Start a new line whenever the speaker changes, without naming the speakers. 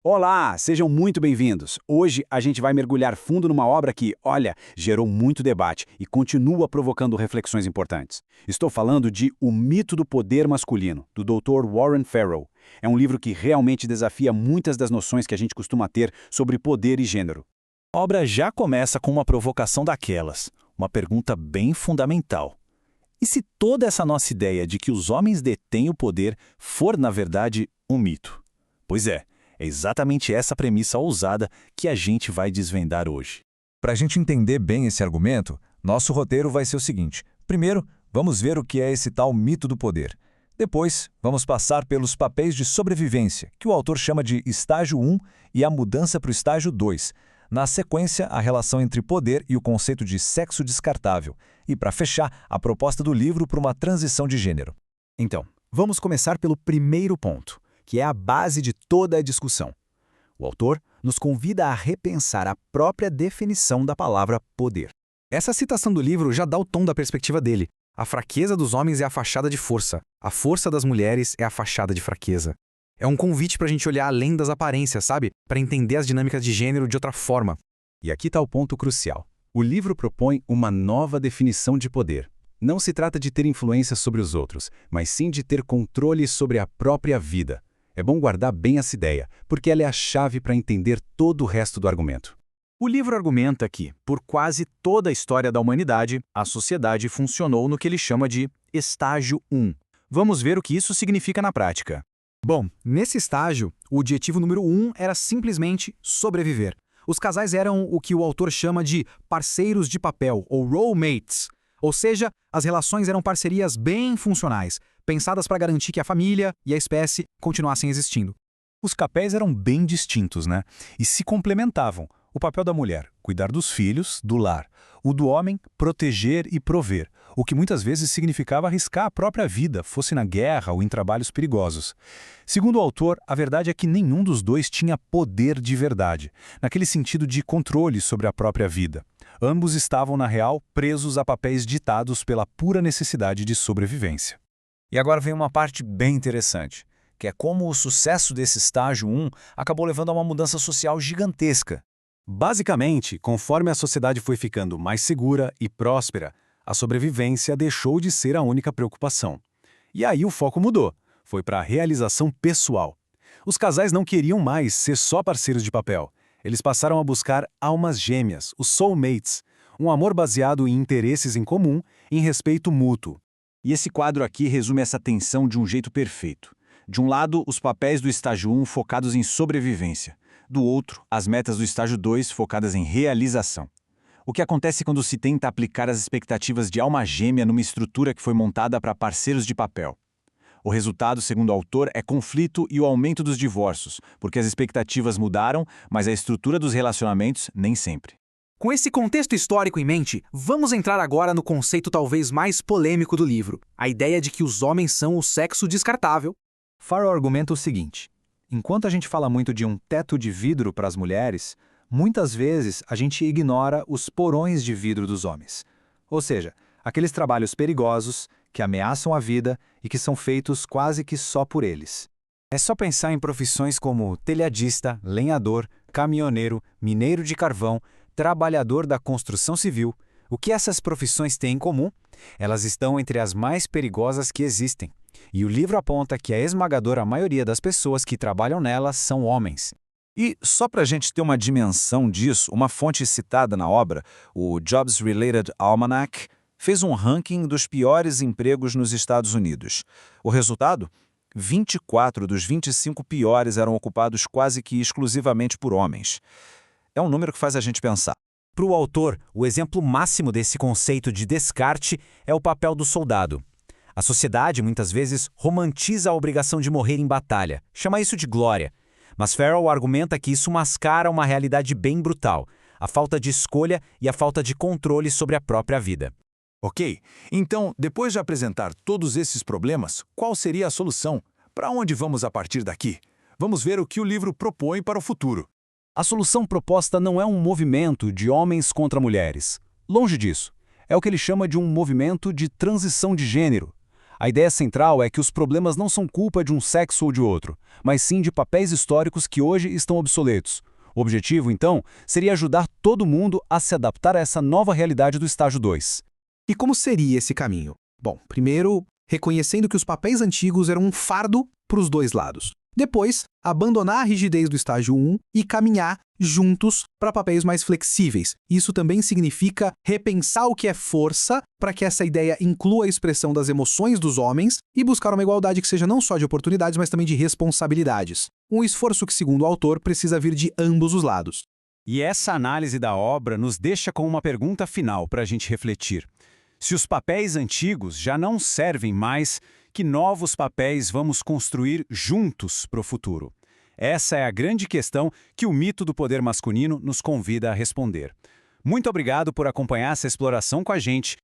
Olá, sejam muito bem-vindos. Hoje a gente vai mergulhar fundo numa obra que, olha, gerou muito debate e continua provocando reflexões importantes. Estou falando de O Mito do Poder Masculino, do Dr. Warren Farrell. É um livro que realmente desafia muitas das noções que a gente costuma ter sobre poder e gênero.
A obra já começa com uma provocação daquelas, uma pergunta bem fundamental. E se toda essa nossa ideia de que os homens detêm o poder for, na verdade, um mito? Pois é exatamente essa premissa ousada que a gente vai desvendar hoje.
Para a gente entender bem esse argumento, nosso roteiro vai ser o seguinte. Primeiro, vamos ver o que é esse tal mito do poder. Depois, vamos passar pelos papéis de sobrevivência, que o autor chama de estágio 1 e a mudança para o estágio 2. Na sequência, a relação entre poder e o conceito de sexo descartável. E, para fechar, a proposta do livro para uma transição de gênero.
Então, vamos começar pelo primeiro ponto, que é a base de toda a discussão. O autor nos convida a repensar a própria definição da palavra poder.
Essa citação do livro já dá o tom da perspectiva dele. A fraqueza dos homens é a fachada de força. A força das mulheres é a fachada de fraqueza. É um convite para a gente olhar além das aparências, sabe? Para entender as dinâmicas de gênero de outra forma.
E aqui está o ponto crucial. O livro propõe uma nova definição de poder. Não se trata de ter influência sobre os outros, mas sim de ter controle sobre a própria vida. É bom guardar bem essa ideia, porque ela é a chave para entender todo o resto do argumento. O livro argumenta que, por quase toda a história da humanidade, a sociedade funcionou no que ele chama de estágio 1. Vamos ver o que isso significa na prática.
Bom, nesse estágio, o objetivo número 1 era simplesmente sobreviver. Os casais eram o que o autor chama de parceiros de papel, ou role mates. Ou seja, as relações eram parcerias bem funcionais, pensadas para garantir que a família e a espécie continuassem existindo.
Os papéis eram bem distintos, né? E se complementavam. O papel da mulher, cuidar dos filhos, do lar. O do homem, proteger e prover, o que muitas vezes significava arriscar a própria vida, fosse na guerra ou em trabalhos perigosos. Segundo o autor, a verdade é que nenhum dos dois tinha poder de verdade, naquele sentido de controle sobre a própria vida. Ambos estavam, na real, presos a papéis ditados pela pura necessidade de sobrevivência.
E agora vem uma parte bem interessante, que é como o sucesso desse estágio 1 acabou levando a uma mudança social gigantesca.
Basicamente, conforme a sociedade foi ficando mais segura e próspera, a sobrevivência deixou de ser a única preocupação. E aí o foco mudou, foi para a realização pessoal. Os casais não queriam mais ser só parceiros de papel. Eles passaram a buscar almas gêmeas, os soulmates, um amor baseado em interesses em comum e em respeito mútuo. E esse quadro aqui resume essa tensão de um jeito perfeito. De um lado, os papéis do estágio 1 focados em sobrevivência. Do outro, as metas do estágio 2 focadas em realização. O que acontece quando se tenta aplicar as expectativas de alma gêmea numa estrutura que foi montada para parceiros de papel? O resultado, segundo o autor, é conflito e o aumento dos divórcios, porque as expectativas mudaram, mas a estrutura dos relacionamentos nem sempre.
Com esse contexto histórico em mente, vamos entrar agora no conceito talvez mais polêmico do livro, a ideia de que os homens são o sexo descartável.
Farrell argumenta o seguinte: enquanto a gente fala muito de um teto de vidro para as mulheres, muitas vezes a gente ignora os porões de vidro dos homens. Ou seja, aqueles trabalhos perigosos que ameaçam a vida e que são feitos quase que só por eles. É só pensar em profissões como telhadista, lenhador, caminhoneiro, mineiro de carvão, trabalhador da construção civil. O que essas profissões têm em comum? Elas estão entre as mais perigosas que existem. E o livro aponta que a esmagadora maioria das pessoas que trabalham nelas são homens.
E só para a gente ter uma dimensão disso, uma fonte citada na obra, o Jobs Related Almanac, fez um ranking dos piores empregos nos Estados Unidos. O resultado? 24 dos 25 piores eram ocupados quase que exclusivamente por homens. É um número que faz a gente pensar.
Para o autor, o exemplo máximo desse conceito de descarte é o papel do soldado. A sociedade, muitas vezes, romantiza a obrigação de morrer em batalha, chama isso de glória. Mas Farrell argumenta que isso mascara uma realidade bem brutal, a falta de escolha e a falta de controle sobre a própria vida.
Ok, então, depois de apresentar todos esses problemas, qual seria a solução? Para onde vamos a partir daqui? Vamos ver o que o livro propõe para o futuro.
A solução proposta não é um movimento de homens contra mulheres. Longe disso. É o que ele chama de um movimento de transição de gênero.
A ideia central é que os problemas não são culpa de um sexo ou de outro, mas sim de papéis históricos que hoje estão obsoletos. O objetivo, então, seria ajudar todo mundo a se adaptar a essa nova realidade do estágio 2.
E como seria esse caminho? Bom, primeiro, reconhecendo que os papéis antigos eram um fardo para os dois lados. Depois, abandonar a rigidez do estágio 1 e caminhar juntos para papéis mais flexíveis. Isso também significa repensar o que é força para que essa ideia inclua a expressão das emoções dos homens e buscar uma igualdade que seja não só de oportunidades, mas também de responsabilidades. Um esforço que, segundo o autor, precisa vir de ambos os lados.
E essa análise da obra nos deixa com uma pergunta final para a gente refletir. Se os papéis antigos já não servem mais, que novos papéis vamos construir juntos para o futuro? Essa é a grande questão que o mito do poder masculino nos convida a responder. Muito obrigado por acompanhar essa exploração com a gente